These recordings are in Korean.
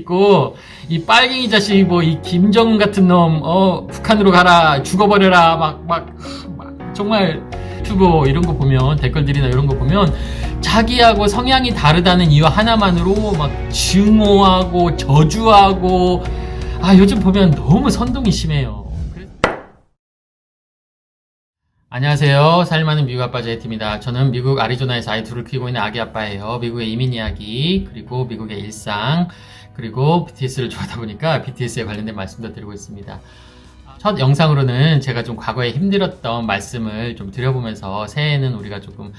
있고 이 빨갱이 자식 뭐 이 김정은 같은 놈 북한으로 가라 죽어버려라 막 정말 유튜브 이런 거 보면 댓글들이나 이런 거 보면 자기하고 성향이 다르다는 이유 하나만으로 막 증오하고 저주하고 요즘 보면 너무 선동이 심해요. 안녕하세요. 살만한 미국 아빠 제이트입니다. 저는 미국 아리조나에서 아이 둘을 키우고 있는 아기 아빠예요. 미국의 이민 이야기, 그리고 미국의 일상, 그리고 BTS를 좋아하다 보니까 BTS에 관련된 말씀도 드리고 있습니다. 첫 영상으로는 제가 좀 과거에 힘들었던 말씀을 좀 드려보면서 새해에는 우리가 조금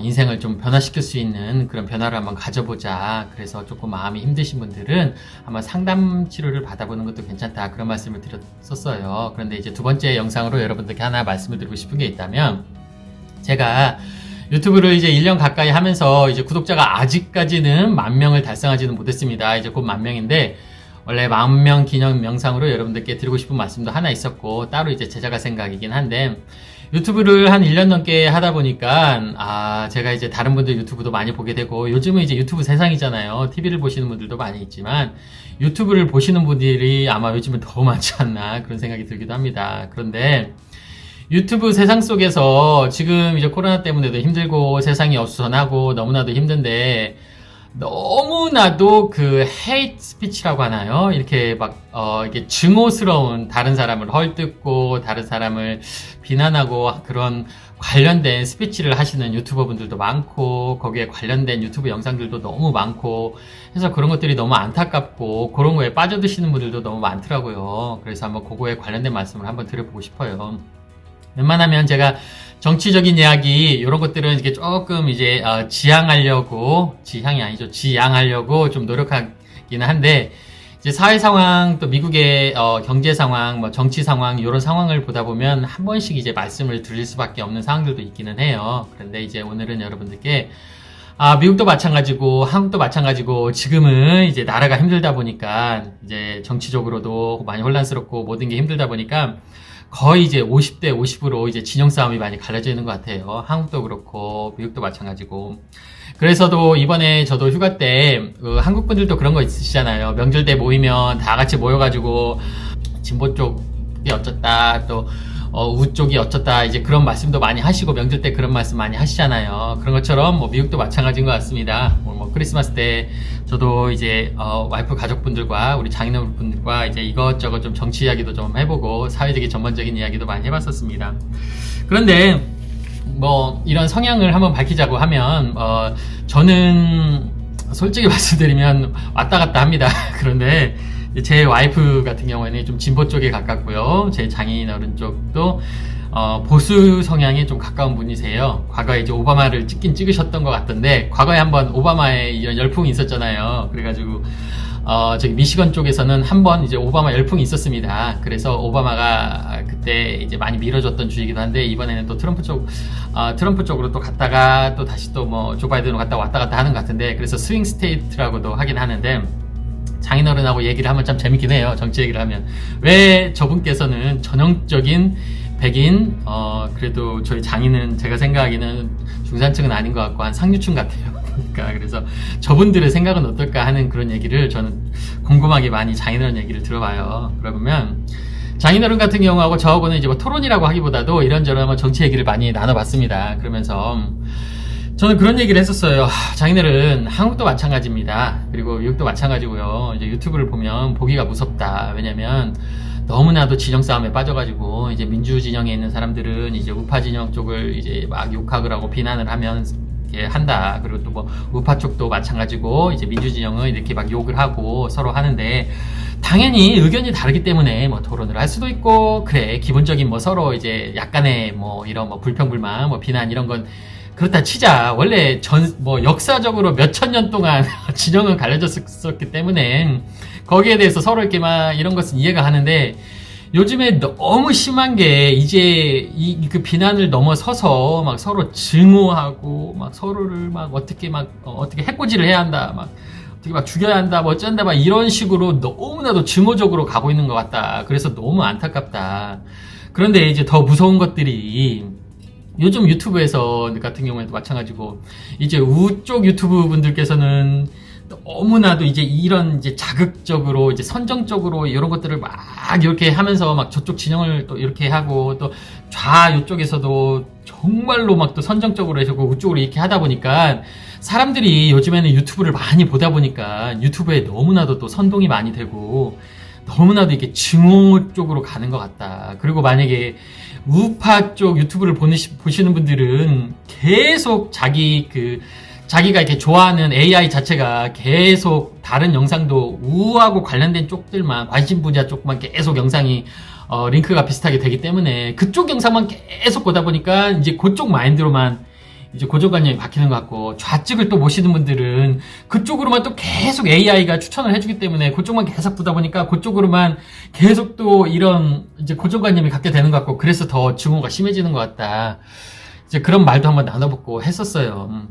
인생을 좀 변화시킬 수 있는 그런 변화를 한번 가져보자. 그래서 조금 마음이 힘드신 분들은 한번 상담 치료를 받아보는 것도 괜찮다. 그런 말씀을 드렸었어요. 그런데 이제 두 번째 영상으로 여러분들께 하나 말씀을 드리고 싶은 게 있다면, 제가 유튜브를 이제 1년 가까이 하면서 이제 구독자가 아직까지는 10,000명을 달성하지는 못했습니다. 이제 곧 10,000명인데, 원래 10,000명 기념 영상으로 여러분들께 드리고 싶은 말씀도 하나 있었고, 따로 이제 제작할 생각이긴 한데, 유튜브를 한 1년 넘게 하다 보니까 제가 이제 다른 분들 유튜브도 많이 보게 되고, 요즘은 이제 유튜브 세상이잖아요. TV를 보시는 분들도 많이 있지만 유튜브를 보시는 분들이 아마 요즘은 더 많지 않나 그런 생각이 들기도 합니다. 그런데 유튜브 세상 속에서 지금 이제 코로나 때문에도 힘들고 세상이 어수선하고 너무나도 힘든데, 너무나도 그 헤이트 스피치라고 하나요? 이렇게 이게 증오스러운, 다른 사람을 헐뜯고 다른 사람을 비난하고 그런 관련된 스피치를 하시는 유튜버 분들도 많고, 거기에 관련된 유튜브 영상들도 너무 많고 해서 그런 것들이 너무 안타깝고, 그런 거에 빠져드시는 분들도 너무 많더라고요. 그래서 한번 그거에 관련된 말씀을 한번 드려보고 싶어요. 웬만하면 제가 정치적인 이야기 이런 것들은 이게 조금 이제 지양하려고 좀 노력하기는 한데, 이제 사회 상황, 또 미국의 경제 상황, 뭐 정치 상황 이런 상황을 보다 보면 한 번씩 이제 말씀을 드릴 수밖에 없는 상황들도 있기는 해요. 그런데 이제 오늘은 여러분들께 미국도 마찬가지고 한국도 마찬가지고 지금은 이제 나라가 힘들다 보니까 이제 정치적으로도 많이 혼란스럽고 모든 게 힘들다 보니까 거의 이제 50대 50으로 이제 진영 싸움이 많이 갈라져 있는 것 같아요. 한국도 그렇고 미국도 마찬가지고. 그래서도 이번에 저도 휴가 때 한국 분들도 그런 거 있으시잖아요. 명절 때 모이면 다 같이 모여가지고 진보 쪽이 어쩌다, 또 우 쪽이 어쩌다, 이제 그런 말씀도 많이 하시고 명절 때 그런 말씀 많이 하시잖아요. 그런 것처럼 뭐 미국도 마찬가지인 것 같습니다. 뭐 크리스마스 때 저도 이제 와이프 가족분들과 우리 장인어른분들과 이제 이것저것 좀 정치 이야기도 좀 해보고 사회적인 전반적인 이야기도 많이 해봤었습니다. 그런데 뭐 이런 성향을 한번 밝히자고 하면 저는 솔직히 말씀드리면 왔다 갔다 합니다. 그런데 제 와이프 같은 경우에는 좀 진보 쪽에 가깝고요. 제 장인어른 쪽도 보수 성향에 좀 가까운 분이세요. 과거에 이제 오바마를 찍으셨던 것 같던데, 과거에 한번 오바마에 이런 열풍이 있었잖아요. 그래가지고 저기 미시건 쪽에서는 한번 이제 오바마 열풍이 있었습니다. 그래서 오바마가 그때 이제 많이 밀어줬던 주이기도 한데, 이번에는 또 트럼프 쪽으로 또 갔다가 또 다시 또 뭐 조 바이든으로 갔다 왔다 갔다 하는 것 같은데, 그래서 스윙 스테이트라고도 하긴 하는데, 장인어른하고 얘기를 하면 참 재밌긴 해요. 정치 얘기를 하면. 왜 저분께서는 전형적인 백인, 그래도 저희 장인은 제가 생각하기는 중산층은 아닌 것 같고 한 상류층 같아요. 그러니까 그래서 저분들의 생각은 어떨까 하는 그런 얘기를 저는 궁금하게 많이 장인어른 얘기를 들어봐요. 그러면 장인어른 같은 경우하고 저하고는 이제 뭐 토론이라고 하기보다도 이런저런 정치 얘기를 많이 나눠봤습니다. 그러면서 저는 그런 얘기를 했었어요. 장인어른, 한국도 마찬가지입니다. 그리고 미국도 마찬가지고요. 이제 유튜브를 보면 보기가 무섭다. 왜냐면 너무나도 진영 싸움에 빠져가지고, 이제 민주 진영에 있는 사람들은 이제 우파 진영 쪽을 이제 막 욕하고 하고 비난을 하면 한다. 그리고 또 뭐 우파 쪽도 마찬가지고, 이제 민주 진영은 이렇게 막 욕을 하고 서로 하는데, 당연히 의견이 다르기 때문에 뭐 토론을 할 수도 있고, 그래 기본적인 뭐 서로 이제 약간의 뭐 이런 뭐 불평불만, 뭐 비난 이런 건 그렇다 치자. 원래 역사적으로 몇천 년 동안 진영은 갈려졌었기 때문에 거기에 대해서 서로 이렇게 막 이런 것은 이해가 하는데, 요즘에 너무 심한 게 이제 그 비난을 넘어서서 막 서로 증오하고 막 서로를 막 어떻게 해코지를 해야 한다, 막 어떻게 막 죽여야 한다, 뭐 어쩐다, 막 이런 식으로 너무나도 증오적으로 가고 있는 것 같다. 그래서 너무 안타깝다. 그런데 이제 더 무서운 것들이, 요즘 유튜브에서 같은 경우에도 마찬가지고, 이제 우쪽 유튜브 분들께서는 너무나도 이제 이런 이제 자극적으로 이제 선정적으로 이런 것들을 막 이렇게 하면서 막 저쪽 진영을 또 이렇게 하고 또 이쪽에서도 정말로 막 또 선정적으로 해서 우쪽으로 이렇게 하다 보니까 사람들이 요즘에는 유튜브를 많이 보다 보니까 유튜브에 너무나도 또 선동이 많이 되고 너무나도 이렇게 증오 쪽으로 가는 것 같다. 그리고 만약에 우파 쪽 유튜브를 보시는 분들은 계속 자기가 이렇게 좋아하는 AI 자체가 계속 다른 영상도 우하고 관련된 쪽들만, 관심 분야 쪽만 계속 영상이 링크가 비슷하게 되기 때문에 그쪽 영상만 계속 보다 보니까 이제 그쪽 마인드로만 이제 고정관념이 바뀌는 것 같고, 좌측을 또 보시는 분들은 그쪽으로만 또 계속 AI가 추천을 해주기 때문에 그쪽만 계속 보다 보니까 그쪽으로만 계속 또 이런 이제 고정관념이 갖게 되는 것 같고, 그래서 더 증오가 심해지는 것 같다. 이제 그런 말도 한번 나눠보고 했었어요.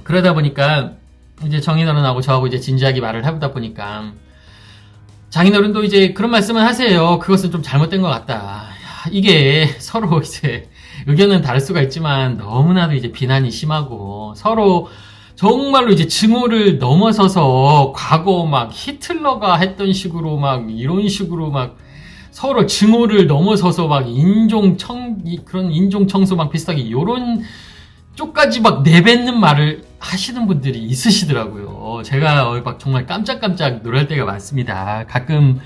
그러다 보니까 이제 정인어른하고 저하고 이제 진지하게 말을 해보다 보니까 장인어른도 이제 그런 말씀을 하세요. 그것은 좀 잘못된 것 같다. 이게 서로 이제 의견은 다를 수가 있지만 너무나도 이제 비난이 심하고 서로 정말로 이제 증오를 넘어서서 과거 막 히틀러가 했던 식으로 막 이런 식으로 막 서로 증오를 넘어서서 막 그런 인종청소 막 비슷하게 요런 쪽까지 막 내뱉는 말을 하시는 분들이 있으시더라고요. 제가 막 정말 깜짝깜짝 놀랄 때가 많습니다. 가끔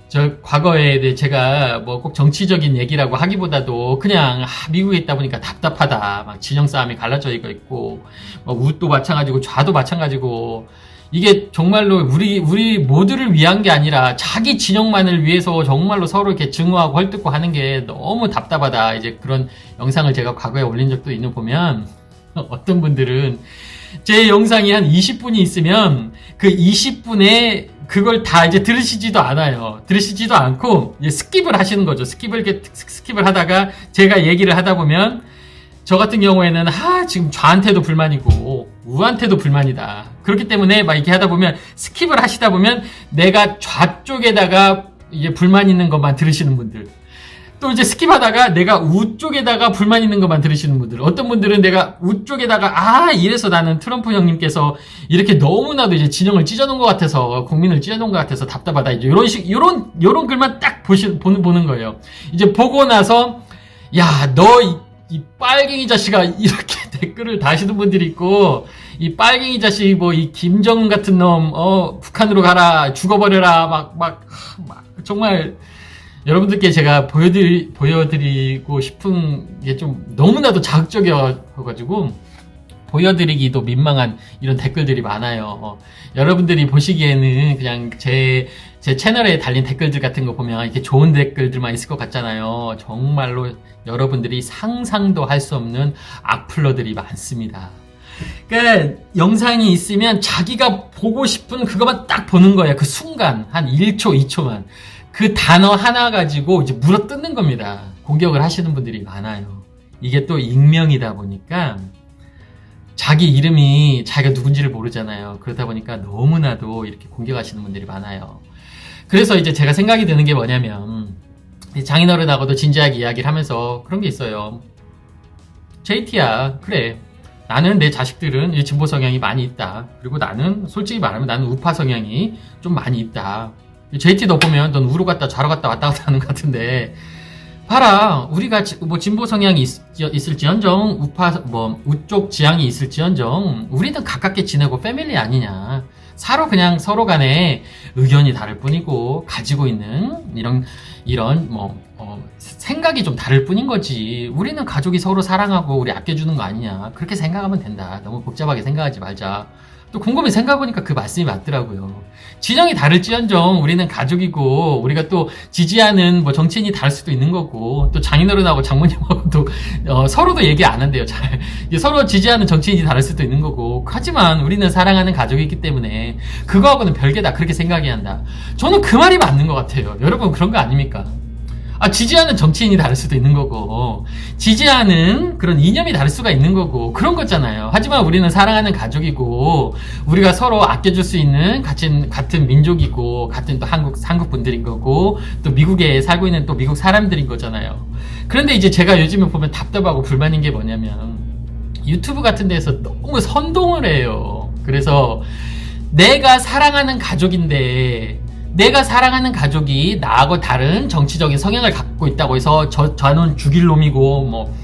저 과거에 제가 뭐 꼭 정치적인 얘기라고 하기보다도 그냥 미국에 있다 보니까 답답하다. 막 진영 싸움이 갈라져 있고 우도 마찬가지고 좌도 마찬가지고 이게 정말로 우리 모두를 위한 게 아니라 자기 진영만을 위해서 정말로 서로 이렇게 증오하고 헐뜯고 하는 게 너무 답답하다. 이제 그런 영상을 제가 과거에 올린 적도 있는 보면 어떤 분들은 제 영상이 한 20분이 있으면 그 20분에 그걸 다 이제 들으시지도 않아요. 들으시지도 않고 이제 스킵을 하시는 거죠. 스킵을 하다가 제가 얘기를 하다 보면 저 같은 경우에는 지금 좌한테도 불만이고 우한테도 불만이다. 그렇기 때문에 막 이렇게 하다 보면 스킵을 하시다 보면 내가 좌쪽에다가 이제 불만 있는 것만 들으시는 분들, 또 이제 스킵하다가 내가 우쪽에다가 불만 있는 것만 들으시는 분들, 어떤 분들은 내가 우쪽에다가 이래서 나는 트럼프 형님께서 이렇게 너무나도 이제 진영을 찢어놓은 것 같아서, 국민을 찢어놓은 것 같아서 답답하다, 이제 요런 글만 딱 보는 거예요. 이제 보고 나서 야, 너 이 빨갱이 자식아, 이렇게 댓글을 다시는 분들이 있고, 이 빨갱이 자식 이 김정은 같은 놈 북한으로 가라, 죽어버려라, 정말 여러분들께 제가 보여드리고 싶은 게 좀 너무나도 자극적이어가지고 보여드리기도 민망한 이런 댓글들이 많아요. 여러분들이 보시기에는 그냥 제 채널에 달린 댓글들 같은 거 보면 이렇게 좋은 댓글들만 있을 것 같잖아요. 정말로 여러분들이 상상도 할 수 없는 악플러들이 많습니다. 그러니까 영상이 있으면 자기가 보고 싶은 그것만 딱 보는 거야. 그 순간 한 1초, 2초만. 그 단어 하나 가지고 이제 물어뜯는 겁니다. 공격을 하시는 분들이 많아요. 이게 또 익명이다 보니까 자기 이름이 자기가 누군지를 모르잖아요. 그러다 보니까 너무나도 이렇게 공격하시는 분들이 많아요. 그래서 이제 제가 생각이 드는 게 뭐냐면, 장인어른하고도 진지하게 이야기를 하면서 그런 게 있어요. JT야, 그래. 나는 내 자식들은 진보 성향이 많이 있다. 그리고 나는 솔직히 말하면 나는 우파 성향이 좀 많이 있다. JT 너 보면 넌 우로 갔다 좌로 갔다 왔다 갔다 하는 것 같은데, 봐라, 우리가 진보 성향이 있을지언정 우쪽 지향이 있을지언정 우리는 가깝게 지내고 패밀리 아니냐. 서로 간에 의견이 다를 뿐이고 가지고 있는 이런 생각이 좀 다를 뿐인 거지. 우리는 가족이 서로 사랑하고 우리 아껴주는 거 아니냐. 그렇게 생각하면 된다. 너무 복잡하게 생각하지 말자. 또 곰곰이 생각해보니까 그 말씀이 맞더라고요. 진영이 다를지언정 우리는 가족이고, 우리가 또 지지하는 정치인이 다를 수도 있는 거고, 또 장인어른하고 장모님하고도 서로도 얘기 안 한대요. 잘 서로 지지하는 정치인이 다를 수도 있는 거고, 하지만 우리는 사랑하는 가족이기 때문에 그거하고는 별개다, 그렇게 생각해야 한다. 저는 그 말이 맞는 것 같아요. 여러분 그런 거 아닙니까? 지지하는 정치인이 다를 수도 있는 거고, 지지하는 그런 이념이 다를 수가 있는 거고, 그런 거잖아요. 하지만 우리는 사랑하는 가족이고, 우리가 서로 아껴줄 수 있는 같은 민족이고, 같은 또 한국 분들인 거고, 또 미국에 살고 있는 또 미국 사람들인 거잖아요. 그런데 이제 제가 요즘에 보면 답답하고 불만인 게 뭐냐면, 유튜브 같은 데서 너무 선동을 해요. 그래서 내가 사랑하는 가족인데 내가 사랑하는 가족이 나하고 다른 정치적인 성향을 갖고 있다고 해서 저는 죽일 놈이고 뭐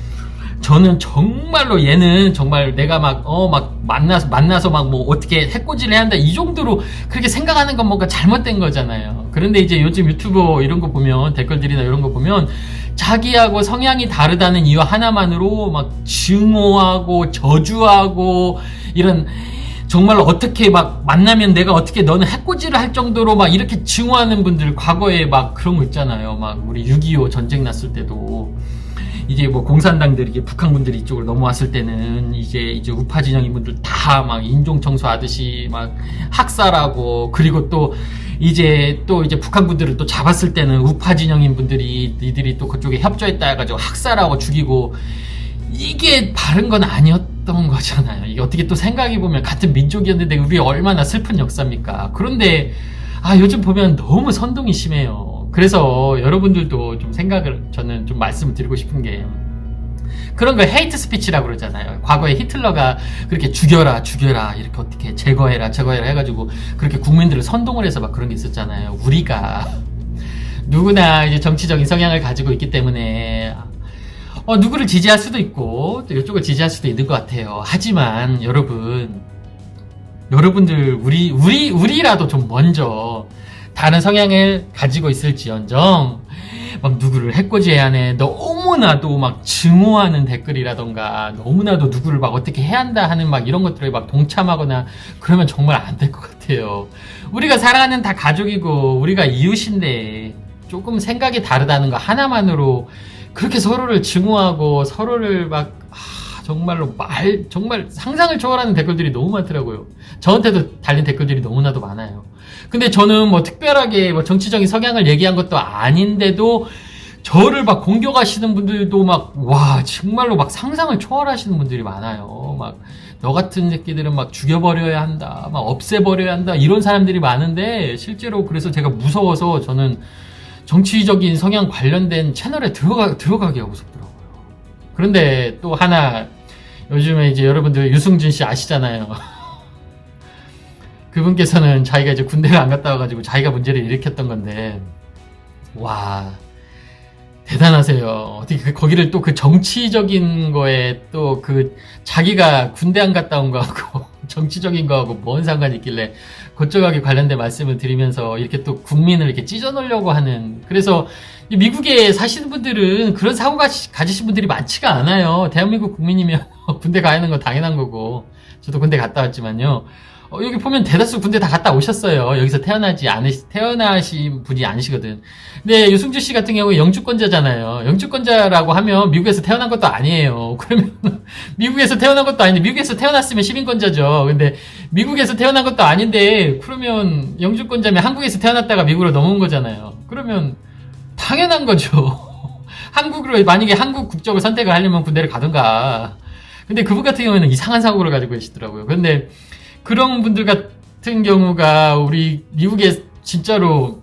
저는 정말로 얘는 정말 내가 막 만나서 막 뭐 어떻게 해코지를 해야 한다 이 정도로 그렇게 생각하는 건 뭔가 잘못된 거잖아요. 그런데 이제 요즘 유튜브 이런 거 보면 댓글들이나 이런 거 보면 자기하고 성향이 다르다는 이유 하나만으로 막 증오하고 저주하고 이런 정말 어떻게 막 만나면 내가 어떻게 너는 해코지를 할 정도로 막 이렇게 증오하는 분들 과거에 막 그런 거 있잖아요. 막 우리 6.25 전쟁 났을 때도 이제 뭐 공산당들이 이게 북한군들이 이쪽으로 넘어왔을 때는 이제 우파 진영인 분들 다 막 인종 청소하듯이 막 학살하고 그리고 또 이제 북한군들을 또 잡았을 때는 우파 진영인 분들이 니들이 또 그쪽에 협조했다 해가지고 학살하고 죽이고 이게 바른 건 아니었던 거잖아요. 이게 어떻게 또 생각해보면 같은 민족이었는데 우리 얼마나 슬픈 역사입니까? 그런데 요즘 보면 너무 선동이 심해요. 그래서 여러분들도 좀 생각을 저는 좀 말씀을 드리고 싶은 게 그런 걸 헤이트 스피치라고 그러잖아요. 과거에 히틀러가 그렇게 죽여라 이렇게 어떻게 제거해라 해가지고 그렇게 국민들을 선동을 해서 막 그런 게 있었잖아요. 우리가 누구나 이제 정치적인 성향을 가지고 있기 때문에 누구를 지지할 수도 있고 또 이쪽을 지지할 수도 있는 것 같아요. 하지만 여러분들 우리라도 좀 먼저 다른 성향을 가지고 있을지언정 막 누구를 해코지해야 하네 너무나도 막 증오하는 댓글이라던가 너무나도 누구를 막 어떻게 해야 한다 하는 막 이런 것들에 막 동참하거나 그러면 정말 안 될 것 같아요. 우리가 사랑하는 다 가족이고 우리가 이웃인데 조금 생각이 다르다는 거 하나만으로 그렇게 서로를 증오하고 서로를 막 정말로 정말 상상을 초월하는 댓글들이 너무 많더라고요. 저한테도 달린 댓글들이 너무나도 많아요. 근데 저는 뭐 특별하게 뭐 정치적인 성향을 얘기한 것도 아닌데도 저를 막 공격하시는 분들도 정말로 막 상상을 초월하시는 분들이 많아요. 막 너 같은 새끼들은 막 죽여버려야 한다, 막 없애버려야 한다 이런 사람들이 많은데 실제로 그래서 제가 무서워서 저는 정치적인 성향 관련된 채널에 들어가기가 무섭더라고요. 그런데 또 하나 요즘에 이제 여러분들 유승준 씨 아시잖아요. 그분께서는 자기가 이제 군대를 안 갔다 와가지고 자기가 문제를 일으켰던 건데 와 대단하세요. 어떻게 거기를 또 그 정치적인 거에 또 그 자기가 군대 안 갔다 온 거하고 정치적인 거하고 뭔 상관이 있길래 그쪽하고 관련된 말씀을 드리면서 이렇게 또 국민을 이렇게 찢어놓으려고 하는 그래서 미국에 사시는 분들은 그런 사고 가지신 분들이 많지가 않아요. 대한민국 국민이면 군대 가야 하는 건 당연한 거고 저도 군대 갔다 왔지만요. 여기 보면 대다수 군대 다 갔다 오셨어요. 여기서 태어나신 분이 아니시거든. 근데 유승주 씨 같은 경우에 영주권자잖아요. 영주권자라고 하면 미국에서 태어난 것도 아니에요. 그러면 미국에서 태어난 것도 아닌데 미국에서 태어났으면 시민권자죠. 근데 미국에서 태어난 것도 아닌데 그러면 영주권자면 한국에서 태어났다가 미국으로 넘어온 거잖아요. 그러면 당연한 거죠. 만약에 한국 국적을 선택을 하려면 군대를 가든가. 근데 그분 같은 경우에는 이상한 사고를 가지고 계시더라고요. 근데 그런 분들 같은 경우가 우리 미국에 진짜로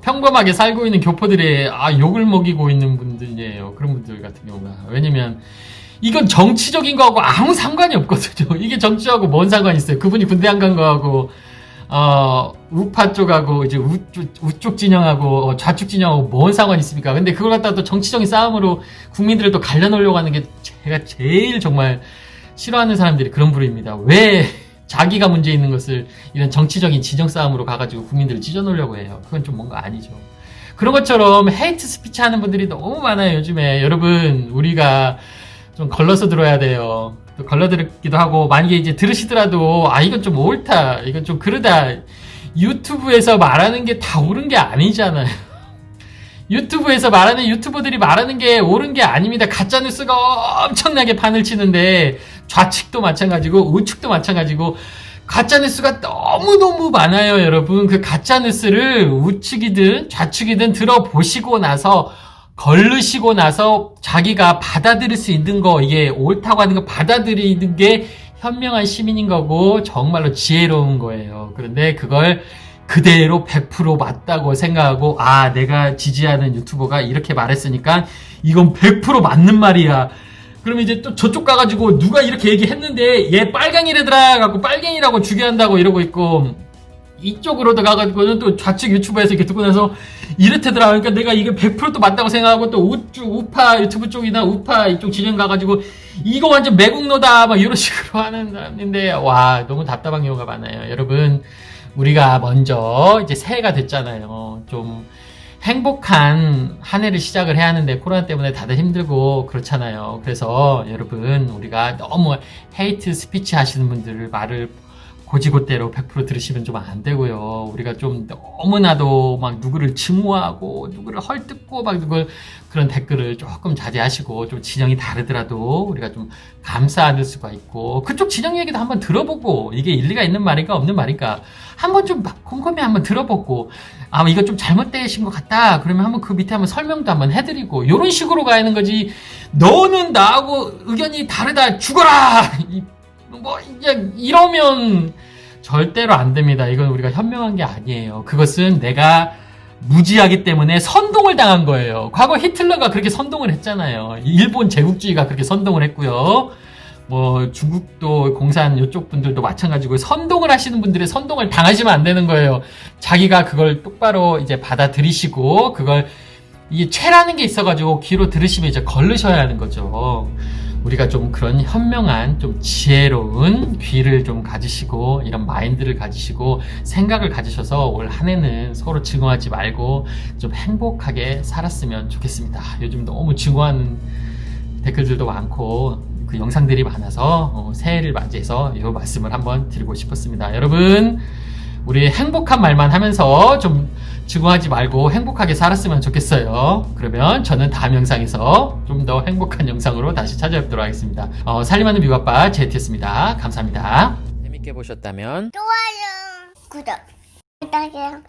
평범하게 살고 있는 교포들의 욕을 먹이고 있는 분들이에요. 그런 분들 같은 경우가. 왜냐면 이건 정치적인 거하고 아무 상관이 없거든요. 이게 정치하고 뭔 상관이 있어요. 그분이 군대 안 간 거하고 우파 쪽하고 이제 우쪽 진영하고 좌측 진영하고 뭔 상관이 있습니까? 근데 그걸 갖다가 또 정치적인 싸움으로 국민들을 또 갈려놓으려고 하는 게 제가 제일 정말 싫어하는 사람들이 그런 부류입니다. 왜 자기가 문제 있는 것을 이런 정치적인 진영 싸움으로 가가지고 국민들을 찢어놓으려고 해요. 그건 좀 뭔가 아니죠. 그런 것처럼 헤이트 스피치 하는 분들이 너무 많아요. 요즘에 여러분 우리가 좀 걸러서 들어야 돼요. 또 걸러들기도 하고 만약에 이제 들으시더라도 이건 좀 옳다 이건 좀 그러다 유튜브에서 말하는 게 다 옳은 게 아니잖아요. 유튜브에서 말하는 유튜버들이 말하는 게 옳은 게 아닙니다. 가짜뉴스가 엄청나게 판을 치는데 좌측도 마찬가지고 우측도 마찬가지고 가짜뉴스가 너무너무 많아요. 여러분 그 가짜뉴스를 우측이든 좌측이든 들어보시고 나서 걸르시고 나서 자기가 받아들일 수 있는 거 이게 옳다고 하는 거 받아들이는 게 현명한 시민인 거고 정말로 지혜로운 거예요. 그런데 그걸 그대로 100% 맞다고 생각하고 내가 지지하는 유튜버가 이렇게 말했으니까 이건 100% 맞는 말이야 그러면 이제 또 저쪽 가가지고 누가 이렇게 얘기했는데 얘 빨갱이래더라 갖고 빨갱이라고 죽여한다고 이러고 있고, 이쪽으로 가가지고는 또 좌측 유튜브에서 이렇게 듣고 나서 이렇대더라. 그러니까 내가 이게 100%또 맞다고 생각하고 또 우파 유튜브 쪽이나 우파 이쪽 진영 가가지고 이거 완전 매국노다 막 이런 식으로 하는 사람인데, 와, 너무 답답한 경우가 많아요. 여러분, 우리가 먼저 이제 새해가 됐잖아요. 좀 행복한 한 해를 시작을 해야 하는데 코로나 때문에 다들 힘들고 그렇잖아요. 그래서 여러분, 우리가 너무 헤이트 스피치 하시는 분들 말을 고지고대로 100% 들으시면 좀 안 되고요. 우리가 좀 너무나도 막 누구를 증오하고 누구를 헐뜯고 막 누구 그런 댓글을 조금 자제하시고, 좀 진영이 다르더라도 우리가 좀 감싸 수가 있고, 그쪽 진영 얘기도 한번 들어보고 이게 일리가 있는 말인가 없는 말인가 한번 좀 곰곰이 한번 들어보고, 아, 이거 좀 잘못되신 것 같다 그러면 한번 그 밑에 한번 설명도 한번 해드리고, 이런 식으로 가야 하는 거지. 너는 나하고 의견이 다르다 죽어라 뭐 이제 이러면 절대로 안 됩니다. 이건 우리가 현명한 게 아니에요. 그것은 내가 무지하기 때문에 선동을 당한 거예요. 과거 히틀러가 그렇게 선동을 했잖아요. 일본 제국주의가 그렇게 선동을 했고요. 뭐 중국도 공산 이쪽 분들도 마찬가지고, 선동을 하시는 분들의 선동을 당하시면 안 되는 거예요. 자기가 그걸 똑바로 이제 받아들이시고, 그걸 이게 죄라는 게 있어가지고 귀로 들으시면 이제 걸르셔야 하는 거죠. 우리가 좀 그런 현명한, 좀 지혜로운 귀를 좀 가지시고, 이런 마인드를 가지시고, 생각을 가지셔서 올 한 해는 서로 증오하지 말고 좀 행복하게 살았으면 좋겠습니다. 요즘 너무 증오하는 댓글들도 많고, 그 영상들이 많아서 새해를 맞이해서 이 말씀을 한번 드리고 싶었습니다. 여러분, 우리 행복한 말만 하면서 좀 증오하지 말고 행복하게 살았으면 좋겠어요. 그러면 저는 다음 영상에서 좀 더 행복한 영상으로 다시 찾아뵙도록 하겠습니다. 살림하는 미국아빠 제이트였습니다. 감사합니다. 재밌게 보셨다면 좋아요, 구독 부탁해요.